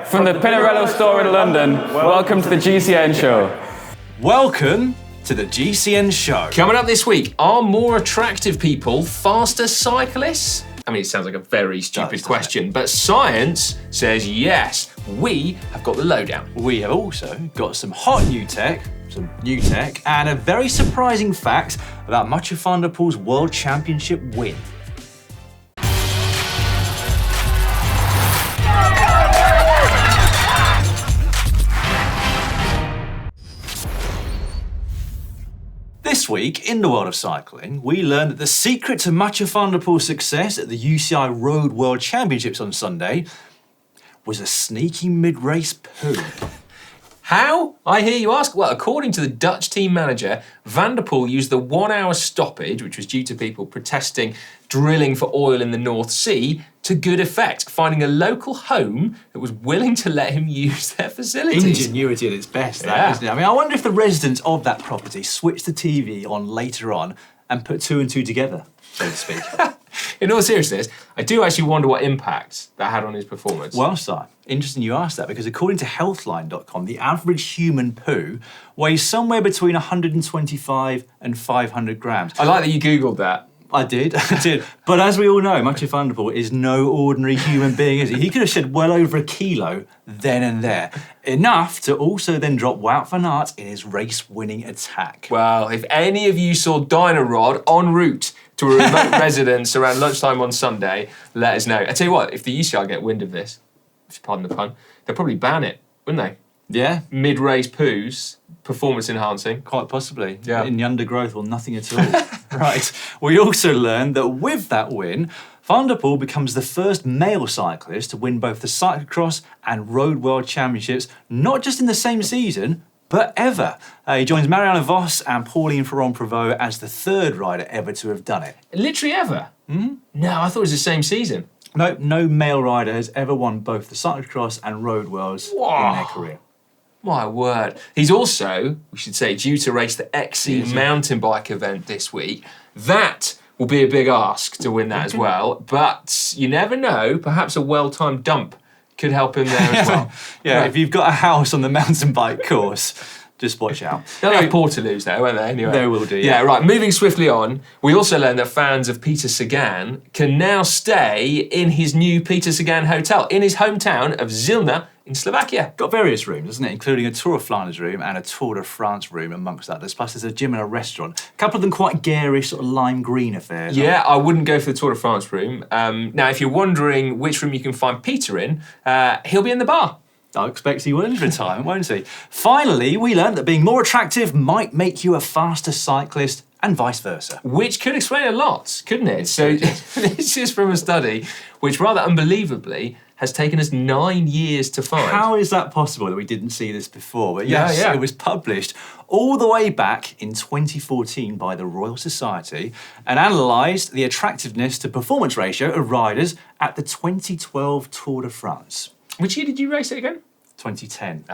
From the Pinarello store in London, welcome to the GCN Show. Welcome to the GCN Show. Coming up this week, are more attractive people faster cyclists? I mean, it sounds like a very stupid question, but science says yes. We have got the lowdown. We have also got some hot new tech, and a very surprising fact about Mathieu van der Poel's World Championship win. This week, in the world of cycling, we learned that the secret to Mathieu van der Poel's success at the UCI Road World Championships on Sunday was a sneaky mid-race poo. How? I hear you ask. Well, according to the Dutch team manager, Van der Poel used the 1 hour stoppage, which was due to people protesting drilling for oil in the North Sea, to good effect, finding a local home that was willing to let him use their facilities. Ingenuity at its best, that, isn't it? I mean, I wonder if the residents of that property switched the TV on later on and put two and two together, so to speak. In all seriousness, I do actually wonder what impact that had on his performance. Well, Si, interesting you asked that, because according to healthline.com, the average human poo weighs somewhere between 125 and 500 grams. I like that you Googled that. I did. But as we all know, Mathieu van der Poel is no ordinary human being, is he? He could have shed well over a kilo then and there. Enough to also then drop Wout van Aert in his race-winning attack. Well, if any of you saw Dynarod en route to a remote residence around lunchtime on Sunday, let us know. I tell you what, if the UCI get wind of this, pardon the pun, they'll probably ban it, wouldn't they? Yeah. Mid-race poos, performance enhancing. Quite possibly. Yeah. In the undergrowth or nothing at all. Right. We also learned that with that win, Van der Poel becomes the first male cyclist to win both the Cyclocross and Road World Championships, not just in the same season, but ever. He joins Marianne Vos and Pauline Ferrand-Prévot as the third rider ever to have done it. Literally ever? No, I thought it was the same season. No male rider has ever won both the Cyclocross and Road Worlds in their career. My word. He's also, we should say, due to race the XC mountain bike event this week. That will be a big ask to win that as well. But you never know, perhaps a well-timed dump could help him there as well. Yeah, Right. if you've got a house on the mountain bike course, just watch out. They'll have Portaloos there, won't they? Anyway. There will do, Yeah, right. Moving swiftly on, we also learned that fans of Peter Sagan can now stay in his new Peter Sagan hotel in his hometown of Zilna in Slovakia. Got various rooms, doesn't it? Including a Tour of Flanders room and a Tour de France room amongst others. Plus there's a gym and a restaurant. A couple of them quite garish, sort of lime green affairs. Yeah, I wouldn't go for the Tour de France room. Now, if you're wondering which room you can find Peter in, he'll be in the bar. I expect he will in retirement, won't he? Finally, we learned that being more attractive might make you a faster cyclist and vice versa. Which could explain a lot, couldn't it? So this is from a study which rather unbelievably has taken us 9 years to find. How is that possible that we didn't see this before? But yes, it was published all the way back in 2014 by the Royal Society and analysed the attractiveness to performance ratio of riders at the 2012 Tour de France. Which year did you race it again? 2010.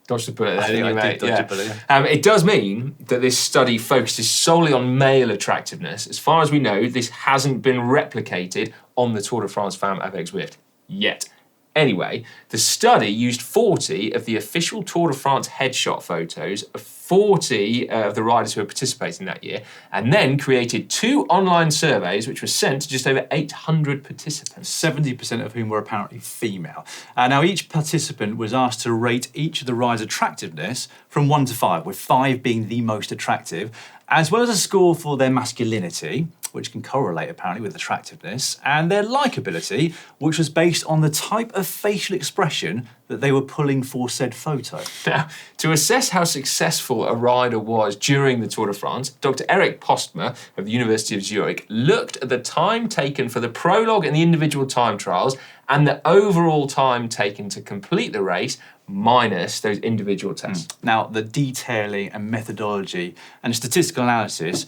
Dodged the bullet there, I think didn't you, I mate? did dodge a bullet, yeah. It does mean that this study focuses solely on male attractiveness. As far as we know, this hasn't been replicated on the Tour de France Femmes avec Zwift yet. Anyway, the study used 40 of the official Tour de France headshot photos of 40 of the riders who were participating that year, and then created 2 online surveys which were sent to just over 800 participants. 70% of whom were apparently female. Now, each participant was asked to rate each of the riders' attractiveness from 1 to 5, with 5 being the most attractive, as well as a score for their masculinity, which can correlate apparently with attractiveness, and their likability, which was based on the type of facial expression that they were pulling for said photo. Now, to assess how successful a rider was during the Tour de France, Dr. Eric Postma of the University of Zurich looked at the time taken for the prologue and the individual time trials and the overall time taken to complete the race minus those individual tests. Now, the detailing and methodology and statistical analysis,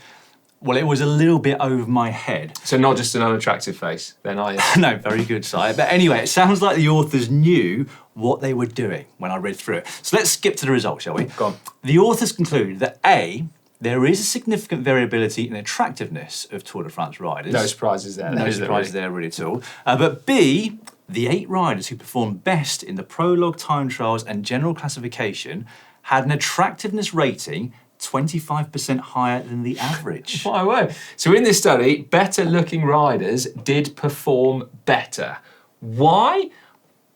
well, it was a little bit over my head. So not just an unattractive face, then, are you? No, very good, Si. But anyway, it sounds like the authors knew what they were doing when I read through it. So let's skip to the results, shall we? Go on. The authors concluded that A, there is a significant variability in attractiveness of Tour de France riders. No surprises there. No surprises there really at all. But B, the 8 riders who performed best in the prologue time trials and general classification had an attractiveness rating 25% higher than the average. My word. So in this study, better looking riders did perform better. Why?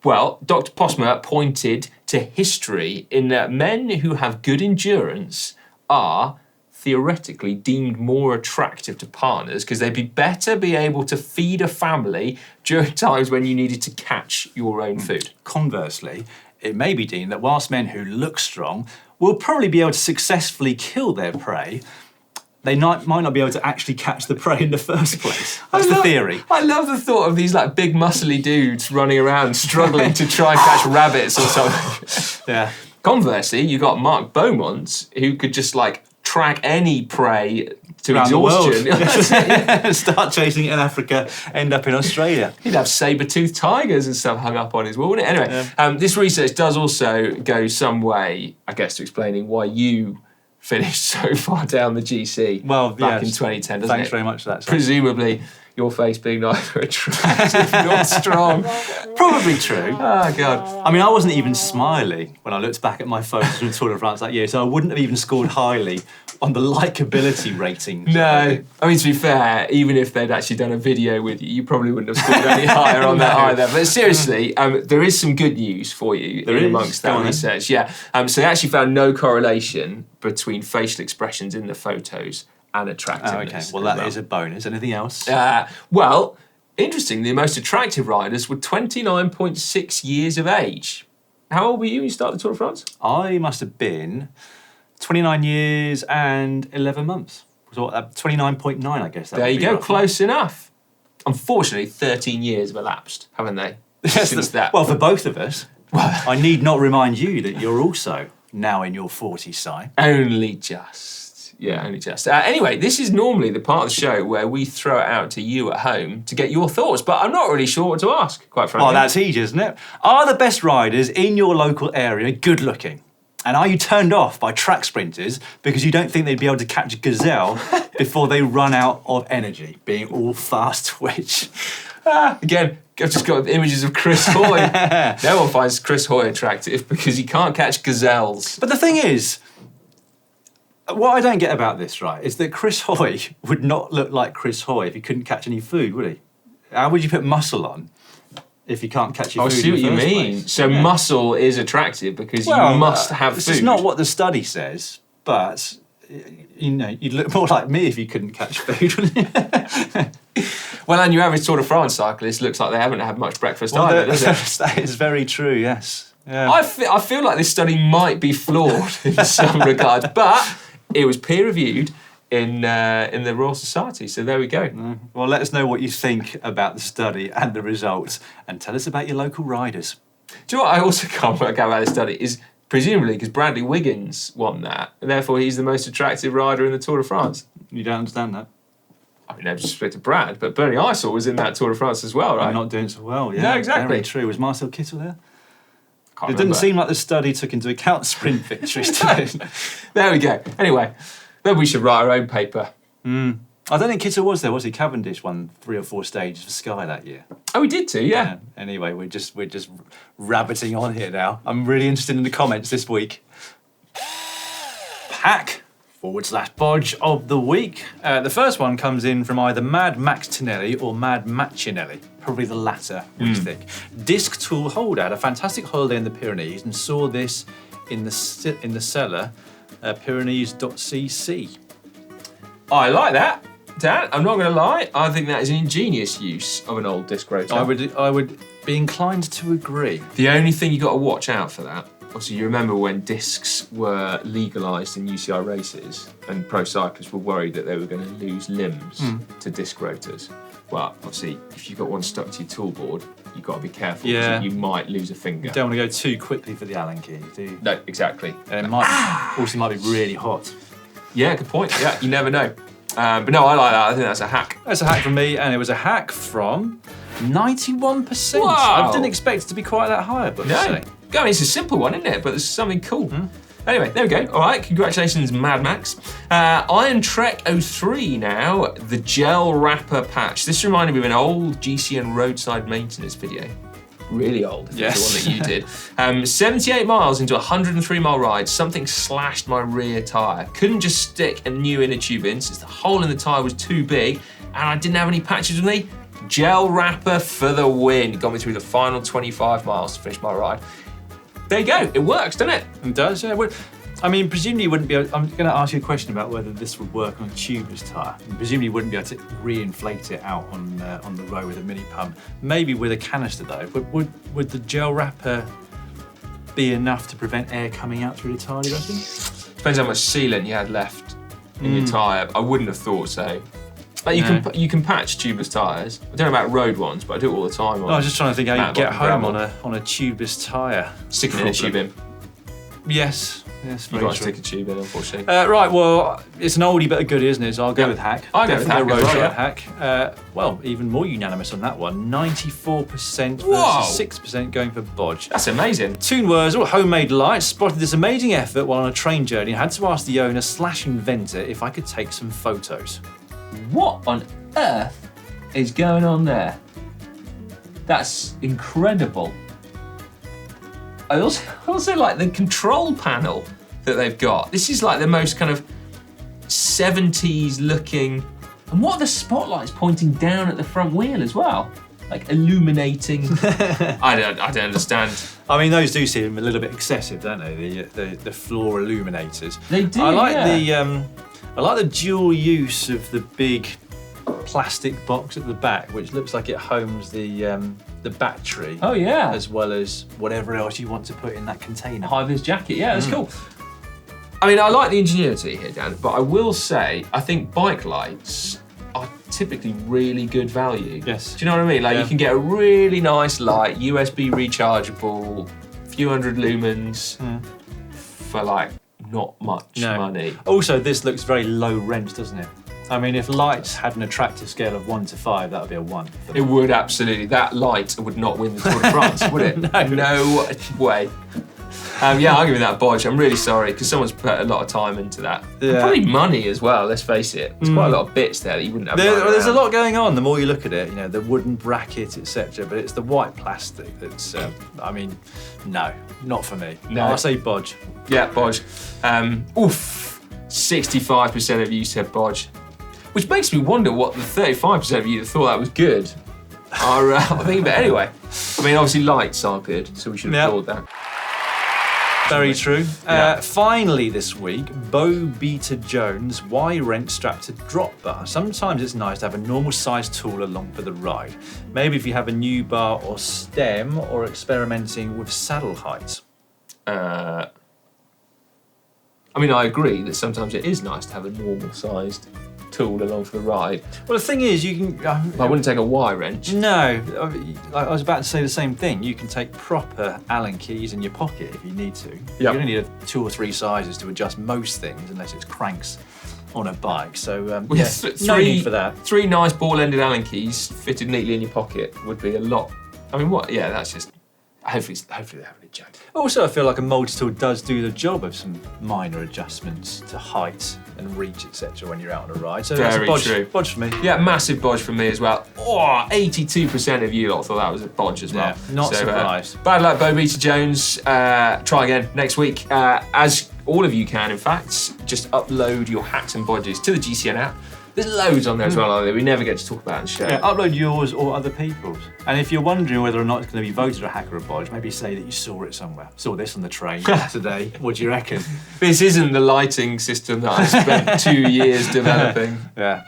Well, Dr. Posma pointed to history in that men who have good endurance are theoretically deemed more attractive to partners because they'd be better be able to feed a family during times when you needed to catch your own food. Conversely, it may be deemed that whilst men who look strong will probably be able to successfully kill their prey, they might not be able to actually catch the prey in the first place. That's the theory. I love the thought of these like big muscly dudes running around struggling to try and catch rabbits or something. Yeah. Conversely, you got Mark Beaumont who could just like track any prey to Around the world. exhaustion. Start chasing it in Africa, end up in Australia. He'd have saber-toothed tigers and stuff hung up on his wall, wouldn't it? Anyway, this research does also go some way, I guess, to explaining why you finished so far down the GC back in 2010, doesn't Thanks it? very much for that. Presumably, your face being neither attractive nor strong. Probably true. Oh, God. I mean, I wasn't even smiling when I looked back at my photos from Tour de France that year, so I wouldn't have even scored highly on the likability rating. No. I mean, to be fair, even if they'd actually done a video with you, you probably wouldn't have scored any higher on that either. But seriously, there is some good news for you amongst that research. Yeah. So they actually found no correlation between facial expressions in the photos and attractiveness. Oh, okay. Well, that is a bonus. Anything else? Well, interestingly, the most attractive riders were 29.6 years of age. How old were you when you started the Tour de France? I must have been 29 years and 11 months. So 29.9, I guess. There you go, close enough. Unfortunately, 13 years have elapsed, haven't they? Since that. Well, for both of us, I need not remind you that you're also now in your 40s, Si. Only just. Yeah, only just. Anyway, this is normally the part of the show where we throw it out to you at home to get your thoughts, but I'm not really sure what to ask, quite frankly. Oh, that's easy, isn't it? Are the best riders in your local area good looking? And are you turned off by track sprinters because you don't think they'd be able to catch a gazelle before they run out of energy, being all fast twitch? Again, I've just got images of Chris Hoy. No one finds Chris Hoy attractive because he can't catch gazelles. But the thing is, what I don't get about this, right, is that Chris Hoy would not look like Chris Hoy if he couldn't catch any food, would he? How would you put muscle on if you can't catch your food? I see what in the you first mean. place? So muscle is attractive because you must have food. This is not what the study says, but you know, you'd look more like me if you couldn't catch food, wouldn't you? Well, and your average Tour de France cyclist looks like they haven't had much breakfast either, does it? That is very true, yes. Yeah. I feel like this study might be flawed in some regards, but it was peer-reviewed in the Royal Society, so there we go. Well, let us know what you think about the study and the results, and tell us about your local riders. Do you know what I also can't work out about this study is presumably because Bradley Wiggins won that, and therefore he's the most attractive rider in the Tour de France. You don't understand that? I mean, no disrespect to Brad, but Bernie Eisel was in that Tour de France as well, right? I'm not doing so well, yeah. No, exactly. Very true. Was Marcel Kittel there? Can't It remember. didn't seem like the study took into account sprint victories today. There we go. Anyway, maybe we should write our own paper. I don't think Kittel was there, was he? Cavendish won 3 or 4 stages for Sky that year. Oh, we did too, yeah. Anyway, we're just rabbiting on here now. I'm really interested in the comments this week. Pack/Bodge of the week. The first one comes in from either Mad Max Tinelli or Mad Machinelli. Probably the latter, what do you think? Disc tool holder had a fantastic holiday in the Pyrenees and saw this in the cellar, Pyrenees.cc. I like that, Dan. I'm not going to lie. I think that is an ingenious use of an old disc rotor. I would be inclined to agree. The only thing you got to watch out for that, obviously you remember when discs were legalised in UCI races and pro cyclists were worried that they were going to lose limbs to disc rotors. Well, obviously, if you've got one stuck to your toolboard, you've got to be careful because you might lose a finger. You don't want to go too quickly for the Allen key, do you? No, exactly. And it might be really hot. Yeah, good point. Yeah, you never know. But no, I like that. I think that's a hack. That's a hack from me, and it was a hack from 91%. Wow. I didn't expect it to be quite that high, but No. I mean, it's a simple one, isn't it? But there's something cool. Anyway, there we go. All right, congratulations, Mad Max. Iron Trek 03 now, the gel wrapper patch. This reminded me of an old GCN roadside maintenance video. Really old, if it's the one that you did. 78 miles into a 103-mile ride, something slashed my rear tyre. Couldn't just stick a new inner tube in since the hole in the tyre was too big and I didn't have any patches with me. Gel wrapper for the win. Got me through the final 25 miles to finish my ride. There you go, it works, doesn't it? It does, yeah. I mean, presumably you wouldn't be able, I'm going to ask you a question about whether this would work on a tubeless tyre. Presumably you wouldn't be able to re-inflate it out on the road with a mini pump. Maybe with a canister though. But would the gel wrapper be enough to prevent air coming out through the tyre, do you reckon? Depends how much sealant you had left in your tyre. I wouldn't have thought so. Like you can patch tubeless tyres. I don't know about road ones, but I do it all the time. I was just trying to think how you get home on a tubeless tyre. Sticking in a tube in. Yes, You've got to stick a tube in, unfortunately. Right, well, it's an oldie but a goodie, isn't it? So I'll go with hack. I'll go with hack as well, hack. Well, even more unanimous on that one. 94% versus 6% going for Bodge. That's amazing. Toon words, homemade lights. Spotted this amazing effort while on a train journey and had to ask the owner / inventor if I could take some photos. What on earth is going on there? That's incredible. I also like the control panel that they've got. This is like the most kind of 70s looking. And what are the spotlights pointing down at the front wheel as well? Like illuminating. I don't understand. I mean, those do seem a little bit excessive, don't they? The floor illuminators. They do. I like the dual use of the big plastic box at the back, which looks like it homes the battery. Oh yeah. As well as whatever else you want to put in that container. High-vis jacket, yeah, that's cool. I mean, I like the ingenuity here, Dan, but I will say, I think bike lights are typically really good value. Yes. Do you know what I mean? Like you can get a really nice light, USB rechargeable, few hundred lumens for like not much money. Also, this looks very low rent, doesn't it? I mean, if lights had an attractive scale of 1 to 5, that would be a 1. It would, absolutely. That light would not win the Tour de France, would it? No way. Yeah, I'll give you that Bodge. I'm really sorry, because someone's put a lot of time into that. Yeah. And probably money as well, let's face it. There's quite a lot of bits there that you wouldn't have. There's a lot going on the more you look at it, you know, the wooden bracket, etc. But it's the white plastic that's, I mean, no, not for me. No. I'll say Bodge. Yeah, Bodge. 65% of you said Bodge. Which makes me wonder what the 35% of you that thought that was good are thinking. But anyway, I mean, obviously lights are good, so we should applaud that. Very true. Finally this week, Bo Beta Jones, why rent strapped to drop bar? Sometimes it's nice to have a normal sized tool along for the ride. Maybe if you have a new bar or stem or experimenting with saddle height. I mean, I agree that sometimes it is nice to have a normal sized tool along for the ride. Well, the thing is, you can... I wouldn't take a Y wrench. No, I was about to say the same thing. You can take proper Allen keys in your pocket if you need to. You only need 2 or 3 sizes to adjust most things, unless it's cranks on a bike. So, no need for that. 3 nice ball-ended Allen keys fitted neatly in your pocket would be a lot. I mean, what? Yeah, that's just... Hopefully they're having a joke. Also, I feel like a multi-tool does do the job of some minor adjustments to height and reach, etc. when you're out on a ride. So very that's a true. Bodge for me. Yeah, massive Bodge from me as well. 82% of you lot thought that was a Bodge as well. Yeah, not surprised. Bad luck, Bo Beta Jones. Try again next week. As all of you can, in fact, just upload your hacks and bodges to the GCN app. There's loads on there as well, aren't there? We never get to talk about and share. Yeah, upload yours or other people's. And if you're wondering whether or not it's going to be voted a hack or a bodge, maybe say that you saw it somewhere. Saw this on the train today. What do you reckon? This isn't the lighting system that I spent 2 years developing. Yeah.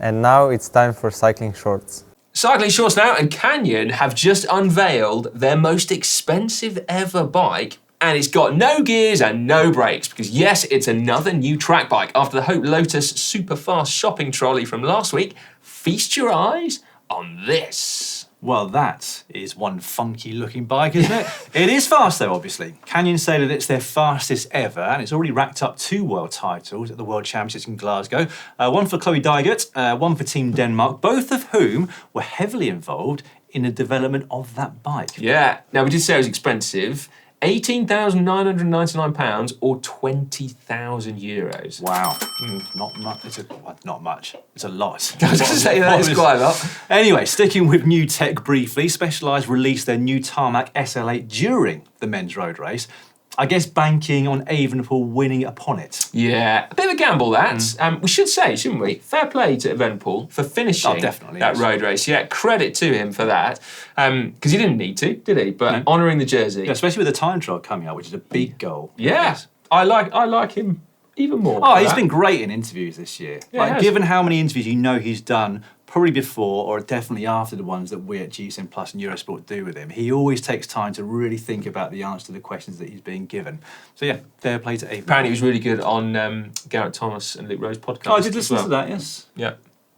And now it's time for cycling shorts. Cycling Shorts now and Canyon have just unveiled their most expensive ever bike. And it's got no gears and no brakes because yes, it's another new track bike. After the Hope Lotus super fast shopping trolley from last week, feast your eyes on this. Well, that is one funky looking bike, isn't it? It is fast though, obviously. Canyon say that it's their fastest ever and it's already racked up 2 world titles at the World Championships in Glasgow. One for Chloe Dygert, one for Team Denmark, both of whom were heavily involved in the development of that bike. Yeah. Now, we did say it was expensive. £18,999 or €20,000. Wow. Not much. Not much. It's a lot. I was going to say that is quite a lot. Anyway, sticking with new tech briefly, Specialized released their new Tarmac SL8 during the men's road race. I guess banking on Evenepoel winning upon it. Yeah, a bit of a gamble, that. We should say, shouldn't we? Fair play to Evenepoel for finishing that road race. Yeah, credit to him for that. Because he didn't need to, did he? But honouring the jersey. Yeah, especially with the time trial coming up, which is a big goal. Yeah, I like him even more. Oh, he's been great in interviews this year. Yeah, given how many interviews he's done, probably before or definitely after the ones that we at GCN Plus and Eurosport do with him, he always takes time to really think about the answer to the questions that he's being given. So yeah, fair play to Abe. Apparently he was really good on Garrett Thomas and Luke Rowe's podcast. Oh, I did listen to that, yes. Yeah.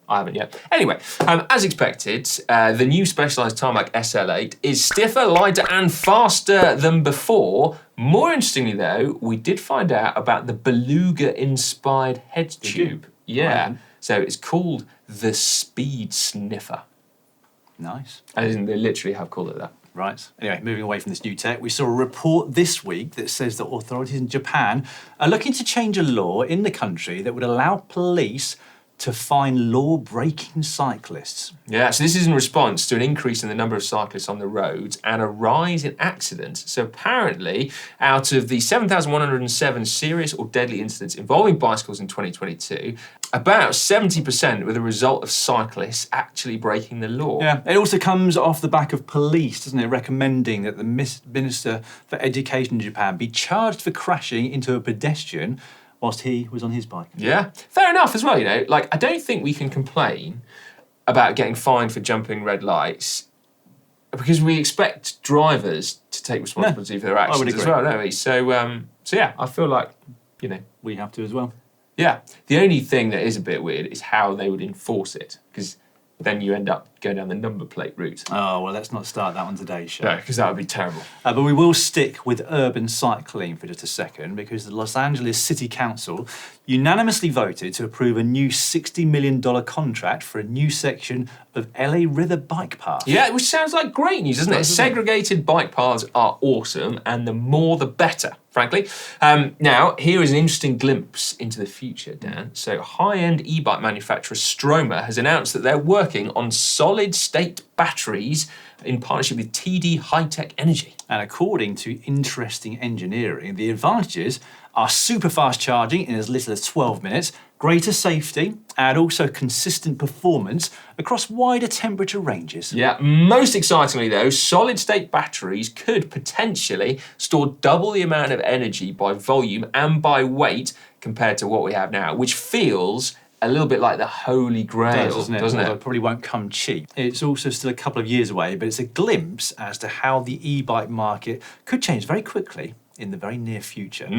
I haven't yet. Anyway, as expected, the new Specialized Tarmac SL8 is stiffer, lighter and faster than before. More interestingly though, we did find out about the Beluga-inspired head tube. Yeah, Right. So it's called the Speed Sniffer. Nice. As in, they literally have called it that. Right. Anyway, moving away from this new tech, we saw a report this week that says that authorities in Japan are looking to change a law in the country that would allow police to fine law-breaking cyclists. Yeah, so this is in response to an increase in the number of cyclists on the roads and a rise in accidents. So apparently, out of the 7,107 serious or deadly incidents involving bicycles in 2022, about 70% were the result of cyclists actually breaking the law. Yeah, it also comes off the back of police, doesn't it, recommending that the Minister for Education in Japan be charged for crashing into a pedestrian whilst he was on his bike. Yeah, fair enough as well, you know. Like, I don't think we can complain about getting fined for jumping red lights because we expect drivers to take responsibility for their actions as well, don't we? So yeah, I feel like, you know, we have to as well. Yeah, the only thing that is a bit weird is how they would enforce it, because then you end up going down the number plate route. Oh, well, let's not start that on today's show. No, because that would be terrible. But we will stick with urban cycling for just a second, because the Los Angeles City Council unanimously voted to approve a new $60 million contract for a new section of LA River bike path. Yeah, which sounds like great news, doesn't it? Segregated bike paths are awesome, and the more the better, frankly. Now, here is an interesting glimpse into the future, Dan. So, high-end e-bike manufacturer Stroma has announced that they're working on solid-state batteries in partnership with TD High-Tech Energy. And according to interesting engineering, the advantages are super fast charging in as little as 12 minutes, greater safety, and also consistent performance across wider temperature ranges. Yeah, most excitingly though, solid-state batteries could potentially store double the amount of energy by volume and by weight compared to what we have now, which feels a little bit like the holy grail, doesn't it? Although it probably won't come cheap. It's also still a couple of years away, but it's a glimpse as to how the e-bike market could change very quickly in the very near future.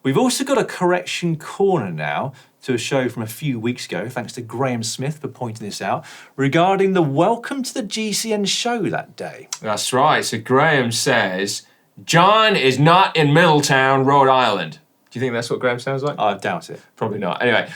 We've also got a correction corner now to a show from a few weeks ago, thanks to Graham Smith for pointing this out, regarding the welcome to the GCN show that day. That's right. So Graham says, John is not in Middletown, Rhode Island. Do you think that's what Graham sounds like? I doubt it. Probably not. Anyway,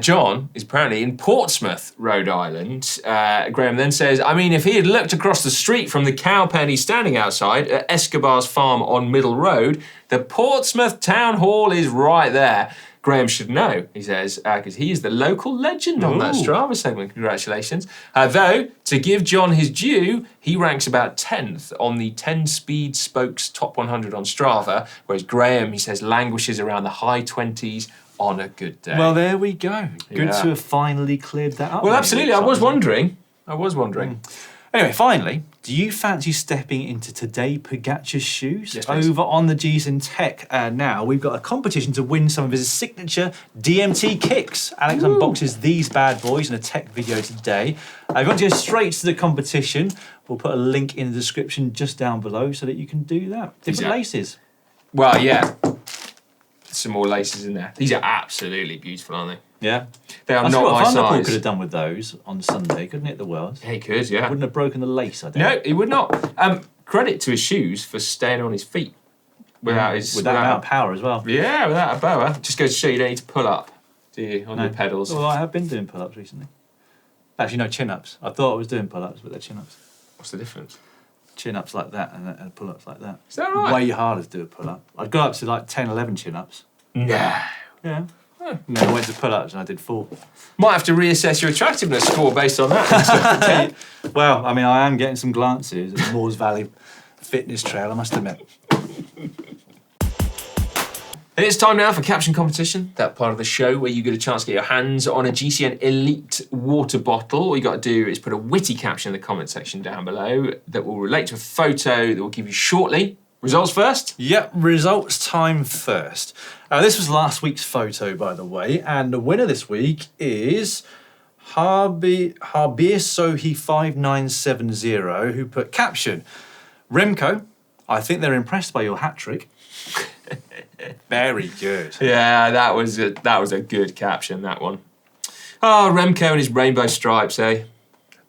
John is apparently in Portsmouth, Rhode Island. Graham then says, I mean, if he had looked across the street from the cow pen he's standing outside at Escobar's farm on Middle Road, the Portsmouth Town Hall is right there. Graham should know, he says, because he is the local legend on that Strava segment. Congratulations. Though, to give John his due, he ranks about 10th on the 10-speed spokes top 100 on Strava, whereas Graham, he says, languishes around the high 20s on a good day. Well, there we go. Good to have finally cleared that up. Well, absolutely. I was wondering. Anyway, finally, do you fancy stepping into Tadej Pogacar's shoes? Yes, please. Over on the GCN Tech now, we've got a competition to win some of his signature DMT kicks. Alex unboxes these bad boys in a tech video today. If you want to go straight to the competition, we'll put a link in the description just down below so that you can do that. Different laces. Well, yeah. Some more laces in there. These are absolutely beautiful, aren't they? Yeah. They are That's not what my Van der Poel size. could have done with those on Sunday, couldn't it, the Worlds? He could, yeah. Wouldn't have broken the lace, I don't No, he would not. Credit to his shoes for staying on his feet without his... With that amount of power as well. Yeah, without a boa. Just goes to show you don't need to pull up, do you, on your pedals. Well, I have been doing pull-ups recently. Actually, no, chin-ups. I thought I was doing pull-ups, but they're chin-ups. What's the difference? Chin-ups like that and pull-ups like that. Is that right? Way harder to do a pull-up. I'd go up to like 10, 11 chin-ups. No. Yeah. And then I went to pull-ups and I did 4. Might have to reassess your attractiveness score based on that. Well, I mean, I am getting some glances at Moores Valley Fitness Trail, I must admit. It's time now for Caption Competition, that part of the show where you get a chance to get your hands on a GCN Elite water bottle. All you got to do is put a witty caption in the comment section down below that will relate to a photo that we'll give you shortly. Results first? Yep, results time first. This was last week's photo, by the way, and the winner this week is Harbiersohi5970, who put caption, Remco, I think they're impressed by your hat trick. Very good. Yeah, that was a good caption, that one. Oh, Remco and his rainbow stripes, eh?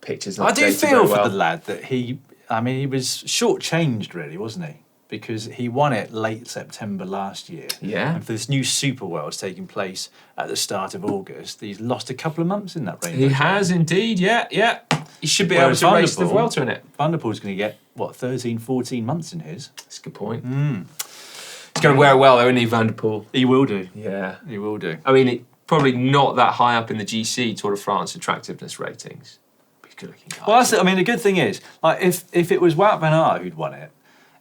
Pictures not I do dated feel very for well. the lad that he was shortchanged, really, wasn't he? Because he won it late September last year. Yeah. And for this new Super Worlds taking place at the start of August, he's lost a couple of months in that rainbow. He has indeed, yeah. He should be Whereas able to race the Van der Poel- Vuelta in it. Van der Poel's going to get, 13, 14 months in his? That's a good point. He's going to wear it well, though, isn't he, Van der Poel? He will do. Yeah. He will do. I mean, probably not that high up in the GC Tour de France attractiveness ratings. But he's a good-looking guy. Well, that's it. I mean, the good thing is, like, if it was Wout van Aert who'd won it,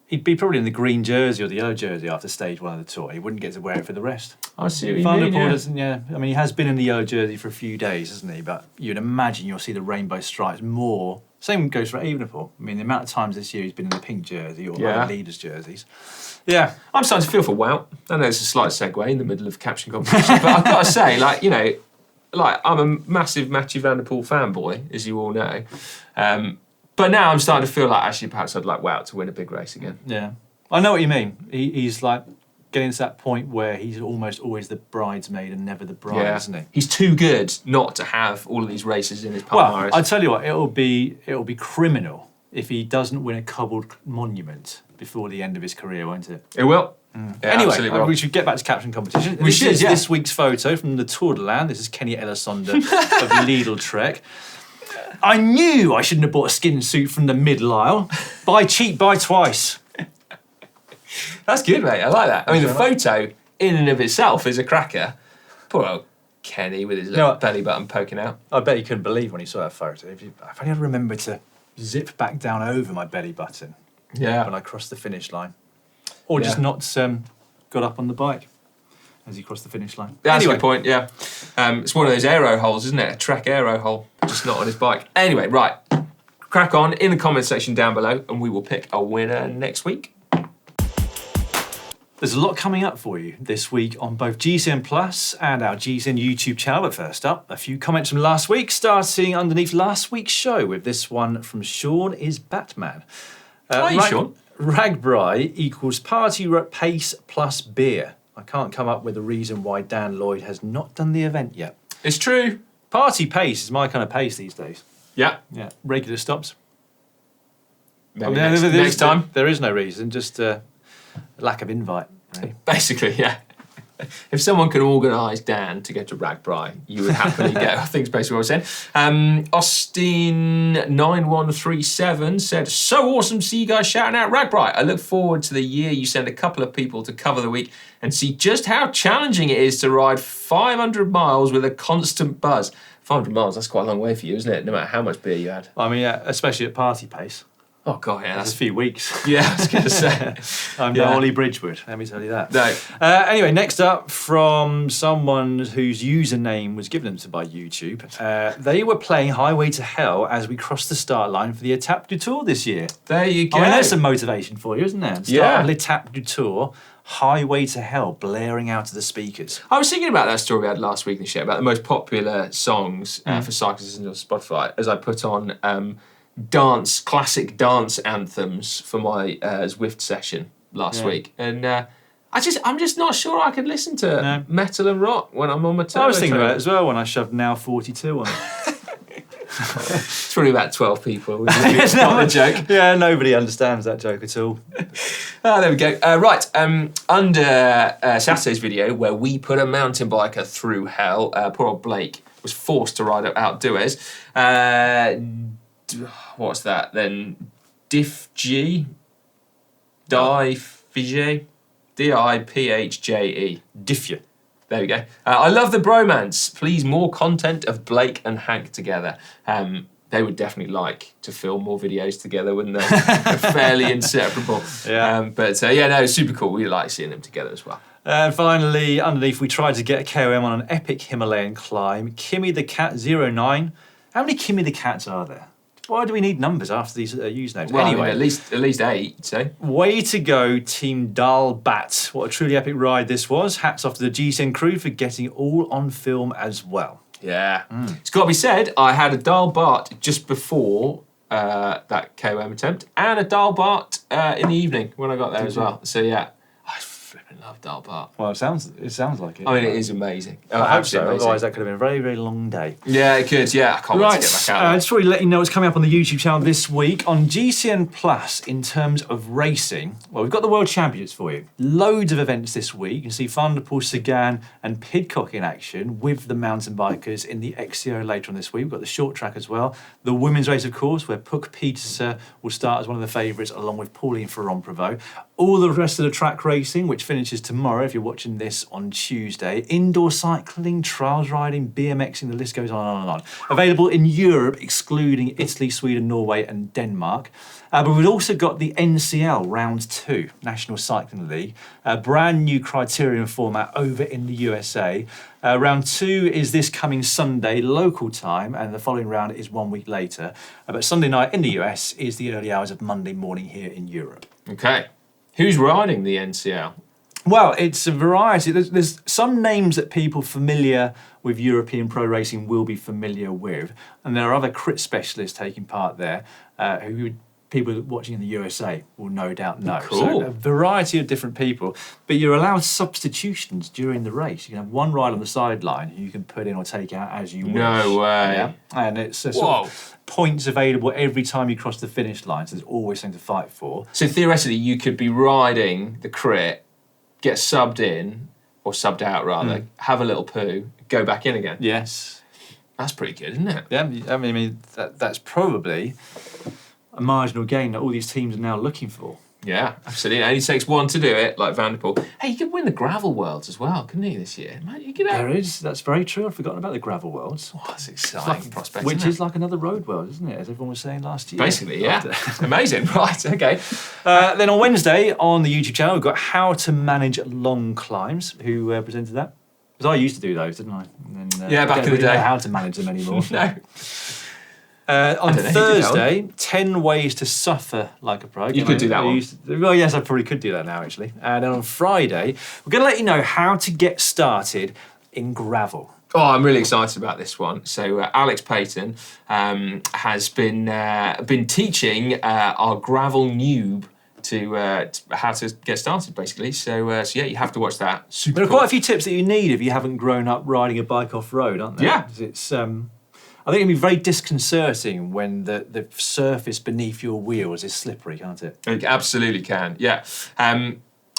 he'd be probably in the green jersey or the yellow jersey after stage 1 of the tour. He wouldn't get to wear it for the rest. I see what you Van der mean, Poel yeah. doesn't, I mean, he has been in the yellow jersey for a few days, hasn't he? But you'd imagine you'll see the rainbow stripes more. Same goes for Evenepoel. I mean, the amount of times this year he's been in the pink jersey or Yeah. other leaders' jerseys. Yeah. I'm starting to feel for Wout. I know it's a slight segue in the middle of Caption Competition, but I've got to say, I'm a massive Mathieu Van der Poel fanboy, as you all know. But now I'm starting to feel like actually perhaps I'd like Wout to win a big race again. Yeah. I know what you mean. He's like getting to that point where he's almost always the bridesmaid and never the bride, isn't he? He's too good not to have all of these races in his Well, palmares. I tell you what, it'll be criminal if he doesn't win a cobbled monument before the end of his career, won't it? It will. Yeah, Anyway, absolutely will. we should get back to caption competition. We should, is yeah. This week's photo from the Tour de Land. This is Kenny Elissonde of Lidl Trek. I knew I shouldn't have bought a skin suit from the middle aisle. Buy cheap, buy twice. That's good, mate. I like that. I mean, the photo in and of itself is a cracker. Poor old Kenny with his little belly button poking out. I bet you couldn't believe when you saw that photo. If only I'd remembered to zip back down over my belly button Yeah. when I crossed the finish line. Or just not got up on the bike as he crossed the finish line. That's Anyway. a good point, yeah. It's one of those aero holes, isn't it? A Trek aero hole, just not on his bike. Anyway, right. Crack on in the comment section down below and we will pick a winner next week. There's a lot coming up for you this week on both GCN Plus and our GCN YouTube channel. But first up, a few comments from last week, starting underneath last week's show with this one from Sean is Batman. Hi, Sean. Ragbri equals party pace plus beer. I can't come up with a reason why Dan Lloyd has not done the event yet. It's true. Party pace is my kind of pace these days. Yeah. Yeah, regular stops. Maybe I mean, next time. There is no reason, just lack of invite. Really. Basically, yeah. If someone can organise Dan to go to Ragbri, you would happily go. I think it's basically what I was saying. Austin9137 said, so awesome to see you guys shouting out Ragbri. I look forward to the year you send a couple of people to cover the week and see just how challenging it is to ride 500 miles with a constant buzz. 500 miles, that's quite a long way for you, isn't it? No matter how much beer you had. I mean, yeah, especially at party pace. Oh, God, yeah. That's a few weeks. Yeah, I was going to say. I'm no Ollie Bridgewood, let me tell you that. No. Anyway, next up from someone whose username was given to by YouTube. They were playing Highway to Hell as we crossed the start line for the Étape du Tour this year. There you go. I mean, there's some motivation for you, isn't there? Start Yeah. of L'Étape du Tour, Highway to Hell, blaring out of the speakers. I was thinking about that story we had last week in the show about the most popular songs for cyclists on Spotify as I put on classic dance anthems for my Zwift session last week. And I'm just not sure I could listen to metal and rock when I'm on my turbo. I was thinking trail. about it as well when I shoved Now 42 on it. It's probably about 12 people. It's not a joke. Yeah, nobody understands that joke at all. There we go. Right, under Saturday's video where we put a mountain biker through hell, poor old Blake was forced to ride out Duez. what's that then? Dipge, Dipge, Diphje. Diffia. There we go. I love the bromance. Please, more content of Blake and Hank together. They would definitely like to film more videos together, wouldn't they? They're fairly inseparable. Yeah. It's super cool. We like seeing them together as well. And finally, underneath, we tried to get a KOM on an epic Himalayan climb. Kimmy the Cat 09. How many Kimmy the Cats are there? Why do we need numbers after these usernames? Well, anyway, at least 8, so. Way to go, Team Dal Bat. What a truly epic ride this was. Hats off to the GCN crew for getting it all on film as well. Yeah. It's got to be said, I had a Dal Bart just before that KOM attempt and a Dal Bart in the evening when I got there as well. So yeah, I flipping love Dal Bart. Well, it sounds like it. I mean, it is amazing. I hope so, amazing. otherwise that could have been a very, very long day. Yeah, it could. Yeah, I can't wait to get back out. I just want to let you know what's coming up on the YouTube channel this week. On GCN Plus, in terms of racing, well, we've got the World Championships for you. Loads of events this week. You can see Van der Poel, Sagan and Pidcock in action with the mountain bikers in the XCO later on this week. We've got the short track as well. The women's race, of course, where Puck Pieterse will start as one of the favourites, along with Pauline Ferrand-Prévot. All the rest of the track racing, which finishes tomorrow if you're watching this on Tuesday. Indoor cycling, trials riding, BMXing, the list goes on and on and on. Available in Europe, excluding Italy, Sweden, Norway and Denmark. But we've also got the NCL Round 2, National Cycling League, a brand new criterion format over in the USA. Round 2 is this coming Sunday, local time, and the following round is 1 week later. But Sunday night in the US is the early hours of Monday morning here in Europe. Okay. Who's riding the NCL? Well, it's a variety. There's some names that people familiar with European pro racing will be familiar with, and there are other crit specialists taking part there who people watching in the USA will no doubt know. Cool. So a variety of different people, but you're allowed substitutions during the race. You can have one ride on the sideline who you can put in or take out as you wish. No way. Yeah? And it's a sort of points available every time you cross the finish line, so there's always something to fight for. So theoretically, you could be riding the crit, get subbed in, or subbed out rather, have a little poo, go back in again. Yes. That's pretty good, isn't it? Yeah, I mean that's probably a marginal gain that all these teams are now looking for. Yeah, absolutely. It only takes one to do it, like Van der Poel. Hey, you could win the Gravel Worlds as well, couldn't you, this year? Man, you could have... There is, that's very true. I've forgotten about the Gravel Worlds. Oh, that's exciting prospect, Which isn't is like another road world, isn't it? As everyone was saying last year. Basically, yeah. Amazing, right, okay. Then on Wednesday on the YouTube channel, we've got How to Manage Long Climbs. Who presented that? Because I used to do those, didn't I? And then, Yeah, back I don't in the really know day. how to manage them anymore. No. On don't know, you did that Thursday, 10 ways to suffer like a pro. You could do that one. Well, yes, I probably could do that now, actually. And then on Friday, we're going to let you know how to get started in gravel. Oh, I'm really excited about this one. So Alex Payton has been teaching our gravel noob to how to get started, basically. So yeah, you have to watch that. Super There are cool. quite a few tips that you need if you haven't grown up riding a bike off-road, aren't there? Yeah. 'Cause it's, I think it can be very disconcerting when the surface beneath your wheels is slippery, can't it? It absolutely can, yeah.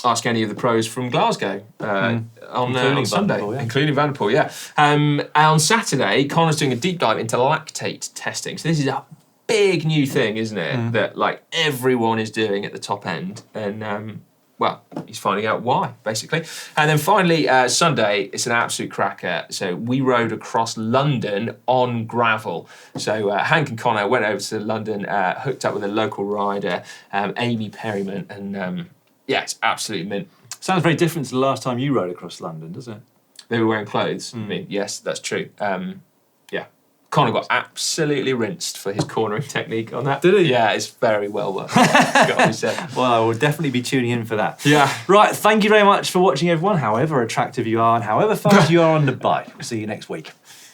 Ask any of the pros from Glasgow on Including Sunday. Van der Poel, yeah. Including Van der Poel, yeah. On Saturday, Connor's doing a deep dive into lactate testing. So this is a big new thing, isn't it? That like everyone is doing at the top end. And well, he's finding out why, basically. And then finally, Sunday, it's an absolute cracker. So we rode across London on gravel. So Hank and Connor went over to London, hooked up with a local rider, Amy Perryman, and yeah, it's absolutely mint. Sounds very different to the last time you rode across London, doesn't it? They were wearing clothes. I mean, yes, that's true. Yeah. Connor got absolutely rinsed for his cornering technique on that. Did he? Yeah, it's very well worth it. Got to be said. Well, I will definitely be tuning in for that. Yeah. Right, thank you very much for watching, everyone, however attractive you are and however fast you are on the bike. We'll see you next week.